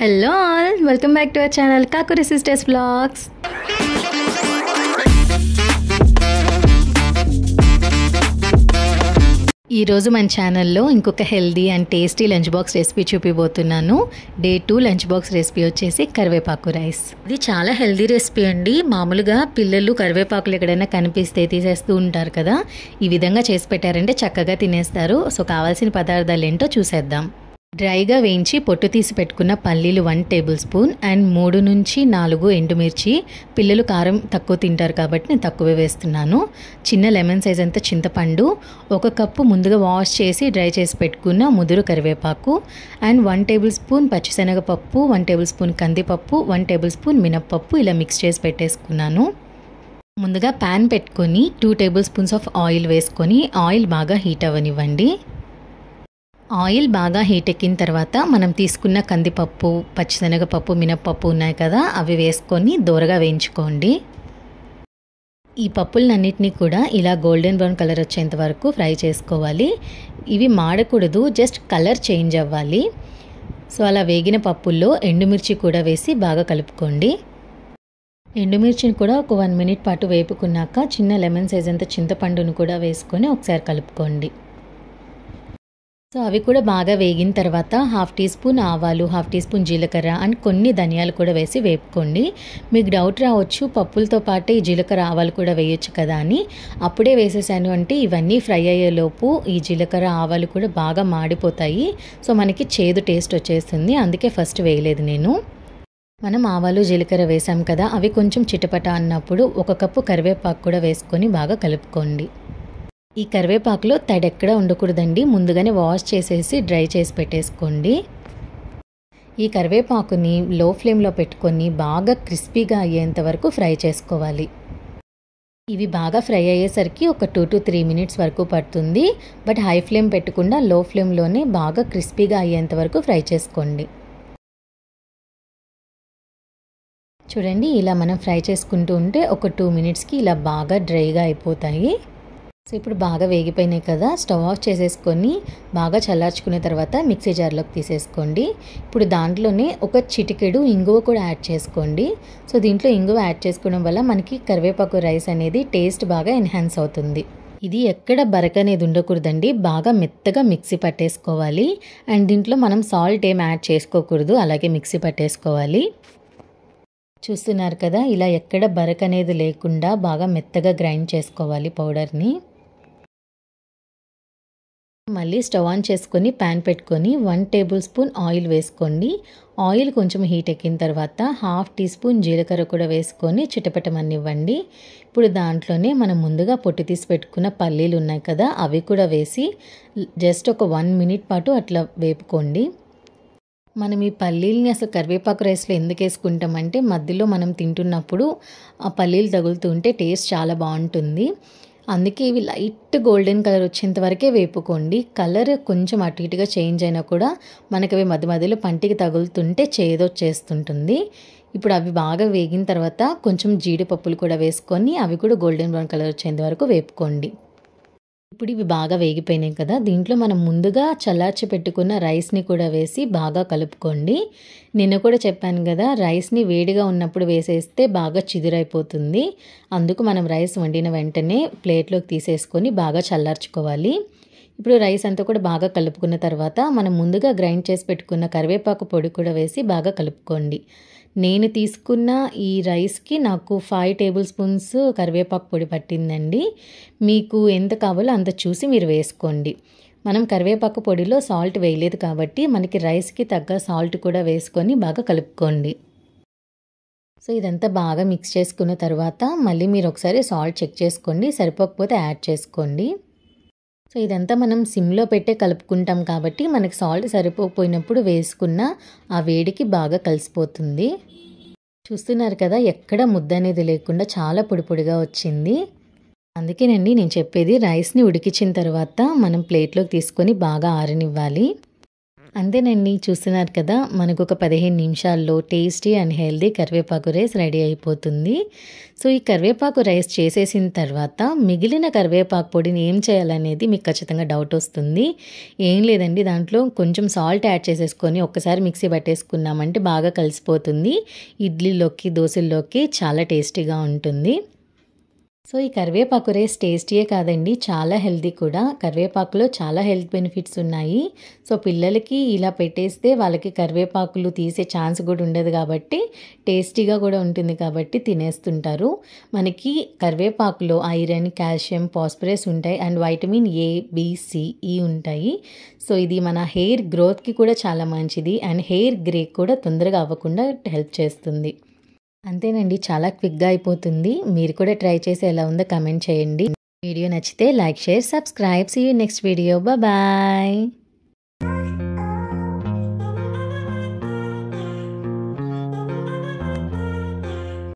Hello all, welcome back to our channel Kakuri sisters vlogs. ఈరోజు మన ఛానల్లో ఇంకొక healthy and tasty lunch box recipe చూపిపోతున్నాను. డే 2 లంచ్ బాక్స్ రెసిపీ వచ్చేసి కరివేపాకు రైస్. ఇది చాలా హెల్దీ రెసిపీ అండి. మామూలుగా పిల్లలు కరివేపాకులు ఎక్కడైనా కనిపిస్తే తీసేస్తూ ఉంటారు కదా, ఈ విధంగా చేసి పెట్టారంటే చక్కగా తినేస్తారు. సో కావాల్సిన పదార్థాలు ఏంటో చూసేద్దాం. డ్రైగా వేయించి పొట్టు తీసి పెట్టుకున్న పల్లీలు 1 టేబుల్ స్పూన్ అండ్ 3 నుంచి 4 ఎండుమిర్చి. పిల్లలు కారం తక్కువ తింటారు కాబట్టి నేను తక్కువే వేస్తున్నాను. చిన్న లెమన్ సైజ్ అంత చింతపండు, 1 కప్పు ముందుగా వాష్ చేసి డ్రై చేసి పెట్టుకున్న ముదురు కరివేపాకు అండ్ 1 టేబుల్ స్పూన్ పచ్చిశనగపప్పు, 1 టేబుల్ స్పూన్ కందిపప్పు, 1 టేబుల్ స్పూన్ మినప్పప్పు ఇలా మిక్స్ చేసి పెట్టేసుకున్నాను. ముందుగా ప్యాన్ పెట్టుకొని 2 టేబుల్ స్పూన్స్ ఆఫ్ ఆయిల్ వేసుకొని ఆయిల్ బాగా హీట్ అవ్వనివ్వండి. ఆయిల్ బాగా హీట్ ఎక్కిన తర్వాత మనం తీసుకున్న కందిపప్పు, పచ్చిశనగపప్పు, మినప్పప్పు ఉన్నాయి కదా, అవి వేసుకొని దోరగా వేయించుకోండి. ఈ పప్పులన్నిటినీ కూడా ఇలా గోల్డెన్ బ్రౌన్ కలర్ వచ్చేంత వరకు ఫ్రై చేసుకోవాలి. ఇవి మాడకూడదు, జస్ట్ కలర్ చేంజ్ అవ్వాలి. సో అలా వేగిన పప్పుల్లో ఎండుమిర్చి కూడా వేసి బాగా కలుపుకోండి. ఎండుమిర్చిని కూడా ఒక 1 మినిట్ పాటు వేపుకున్నాక చిన్న లెమన్ సైజ్ అంత చింతపండును కూడా వేసుకొని ఒకసారి కలుపుకోండి. సో అవి కూడా బాగా వేగిన తర్వాత 1/2 టీ స్పూన్ ఆవాలు, 1/2 టీ స్పూన్ జీలకర్ర అండ్ కొన్ని ధనియాలు కూడా వేసి వేపుకోండి. మీకు డౌట్ రావచ్చు, పప్పులతో పాటు ఈ జీలకర్ర ఆవాలు కూడా వేయొచ్చు కదా అని. అప్పుడే వేసేసాను అంటే ఇవన్నీ ఫ్రై అయ్యేలోపు ఈ జీలకర్ర ఆవాలు కూడా బాగా మాడిపోతాయి. సో మనకి చేదు టేస్ట్ వచ్చేస్తుంది, అందుకే ఫస్ట్ వేయలేదు నేను. మనం ఆవాలు జీలకర్ర వేసాం కదా, అవి కొంచెం చిటపట అన్నప్పుడు 1 కప్పు కరివేపాకు కూడా వేసుకొని బాగా కలుపుకోండి. ఈ కరివేపాకులో తడెక్కడ ఉండకూడదండి, ముందుగానే వాష్ చేసేసి డ్రై చేసి పెట్టేసుకోండి. ఈ కరివేపాకుని లో ఫ్లేమ్లో పెట్టుకొని బాగా క్రిస్పీగా అయ్యేంత వరకు ఫ్రై చేసుకోవాలి. ఇవి బాగా ఫ్రై అయ్యేసరికి ఒక 2 to 3 మినిట్స్ వరకు పడుతుంది. బట్ హై ఫ్లేమ్ పెట్టకుండా లో ఫ్లేమ్లోనే బాగా క్రిస్పీగా అయ్యేంత వరకు ఫ్రై చేసుకోండి. చూడండి, ఇలా మనం ఫ్రై చేసుకుంటూ ఉంటే ఒక 2 మినిట్స్కి ఇలా బాగా డ్రైగా అయిపోతాయి. సో ఇప్పుడు బాగా వేగిపోయినాయి కదా, స్టవ్ ఆఫ్ చేసేసుకొని బాగా చల్లార్చుకున్న తర్వాత మిక్సీ జార్లోకి తీసేసుకోండి. ఇప్పుడు దాంట్లోనే ఒక చిటికెడు ఇంగువ కూడా యాడ్ చేసుకోండి. సో దీంట్లో ఇంగువ యాడ్ చేసుకోవడం వల్ల మనకి కరివేపాకు రైస్ అనేది టేస్ట్ బాగా ఎన్హాన్స్ అవుతుంది. ఇది ఎక్కడ బరక అనేది ఉండకూడదండి, బాగా మెత్తగా మిక్సీ పట్టేసుకోవాలి. అండ్ దీంట్లో మనం సాల్ట్ ఏం యాడ్ చేసుకోకూడదు, అలాగే మిక్సీ పట్టేసుకోవాలి. చూస్తున్నారు కదా, ఇలా ఎక్కడ బరక అనేది లేకుండా బాగా మెత్తగా గ్రైండ్ చేసుకోవాలి పౌడర్ని. మళ్ళీ స్టవ్ ఆన్ చేసుకొని ప్యాన్ పెట్టుకొని 1 టేబుల్ స్పూన్ ఆయిల్ వేసుకోండి. ఆయిల్ కొంచెం హీట్ ఎక్కిన తర్వాత 1/2 టీ స్పూన్ జీలకర్ర కూడా వేసుకొని చిటపటమనివ్వండి. ఇప్పుడు దాంట్లోనే మనం ముందుగా పొట్టు తీసి పెట్టుకున్న పల్లీలు ఉన్నాయి కదా, అవి కూడా వేసి జస్ట్ ఒక 1 మినిట్ పాటు అట్లా వేపుకోండి. మనం ఈ పల్లీలని అసలు కరివేపాకు రైస్లో ఎందుకు వేసుకుంటామంటే మధ్యలో మనం తింటున్నప్పుడు ఆ పల్లీలు తగులుతూ ఉంటే టేస్ట్ చాలా బాగుంటుంది. అందుకే ఇవి లైట్ గోల్డెన్ కలర్ వచ్చేంత వరకే వేపుకోండి. కలర్ కొంచెం అటు ఇటుగా చేంజ్ అయినా కూడా మనకి అవి మధ్య మధ్యలో పంటికి తగులుతుంటే చేదొచ్చేస్తుంటుంది. ఇప్పుడు అవి బాగా వేగిన తర్వాత కొంచెం జీడిపప్పులు కూడా వేసుకొని అవి కూడా గోల్డెన్ బ్రౌన్ కలర్ వచ్చేంత వరకు వేపుకోండి. ఇప్పుడు ఇవి బాగా వేగిపోయినాయి కదా, దీంట్లో మనం ముందుగా చల్లార్చి పెట్టుకున్న రైస్ని కూడా వేసి బాగా కలుపుకోండి. నిన్న కూడా చెప్పాను కదా, రైస్ని వేడిగా ఉన్నప్పుడు వేసేస్తే బాగా చిదురైపోతుంది. అందుకు మనం రైస్ వండిన వెంటనే ప్లేట్లోకి తీసేసుకొని బాగా చల్లార్చుకోవాలి. ఇప్పుడు రైస్ అంతా కూడా బాగా కలుపుకున్న తర్వాత మనం ముందుగా గ్రైండ్ చేసి పెట్టుకున్న కరివేపాకు పొడి కూడా వేసి బాగా కలుపుకోండి. నేను తీసుకున్న ఈ రైస్కి నాకు 5 టేబుల్ స్పూన్స్ కరివేపాకు పొడి పట్టిందండి. మీకు ఎంత కావాలో అంత చూసి మీరు వేసుకోండి. మనం కరివేపాకు పొడిలో సాల్ట్ వేయలేదు కాబట్టి మనకి రైస్కి తగ్గ సాల్ట్ కూడా వేసుకొని బాగా కలుపుకోండి. సో ఇదంతా బాగా మిక్స్ చేసుకున్న తర్వాత మళ్ళీ మీరు ఒకసారి సాల్ట్ చెక్ చేసుకోండి, సరిపోకపోతే యాడ్ చేసుకోండి. సో ఇదంతా మనం సిమ్లో పెట్టే కలుపుకుంటాం కాబట్టి మనకి సాల్ట్ సరిపోకపోయినప్పుడు వేసుకున్న ఆ వేడికి బాగా కలిసిపోతుంది. చూస్తున్నారు కదా, ఎక్కడ ముద్ద అనేది లేకుండా చాలా పొడి పొడిగా వచ్చింది. అందుకేనండి నేను చెప్పేది, రైస్ని ఉడికించిన తర్వాత మనం ప్లేట్లోకి తీసుకొని బాగా ఆరనివ్వాలి. అంతేనండి, చూస్తున్నారు కదా, మనకు ఒక 15 నిమిషాల్లో టేస్టీ అండ్ హెల్దీ కరివేపాకు రైస్ రెడీ అయిపోతుంది. సో ఈ కరివేపాకు రైస్ చేసేసిన తర్వాత మిగిలిన కరివేపాకు పొడిని ఏం చేయాలనేది మీకు ఖచ్చితంగా డౌట్ వస్తుంది. ఏం లేదండి, దాంట్లో కొంచెం సాల్ట్ యాడ్ చేసేసుకొని ఒక్కసారి మిక్సీ పట్టేసుకున్నామంటే బాగా కలిసిపోతుంది. ఇడ్లీలోకి దోశల్లోకి చాలా టేస్టీగా ఉంటుంది. సో ఈ కరివేపాకు రైస్ టేస్టీయే కాదండి, చాలా హెల్తీ కూడా. కరివేపాకులో చాలా హెల్త్ బెనిఫిట్స్ ఉన్నాయి. సో పిల్లలకి ఇలా పెట్టేస్తే వాళ్ళకి కరివేపాకులు తీసే ఛాన్స్ కూడా ఉండదు కాబట్టి టేస్టీగా కూడా ఉంటుంది కాబట్టి తినేస్తుంటారు. మనకి కరివేపాకులో ఐరన్, కాల్షియం, ఫాస్ఫరస్ ఉంటాయి and vitamin A, B, C, E ఉంటాయి. సో ఇది మన హెయిర్ గ్రోత్కి కూడా చాలా మంచిది అండ్ హెయిర్ గ్రే కూడా తొందరగా అవ్వకుండా హెల్ప్ చేస్తుంది. అంతేనండి, చాలా క్విక్గా అయిపోతుంది. మీరు కూడా ట్రై చేసి ఎలా ఉందో కమెంట్ చేయండి. వీడియో నచ్చితే like, share, subscribe. See you next video. Bye.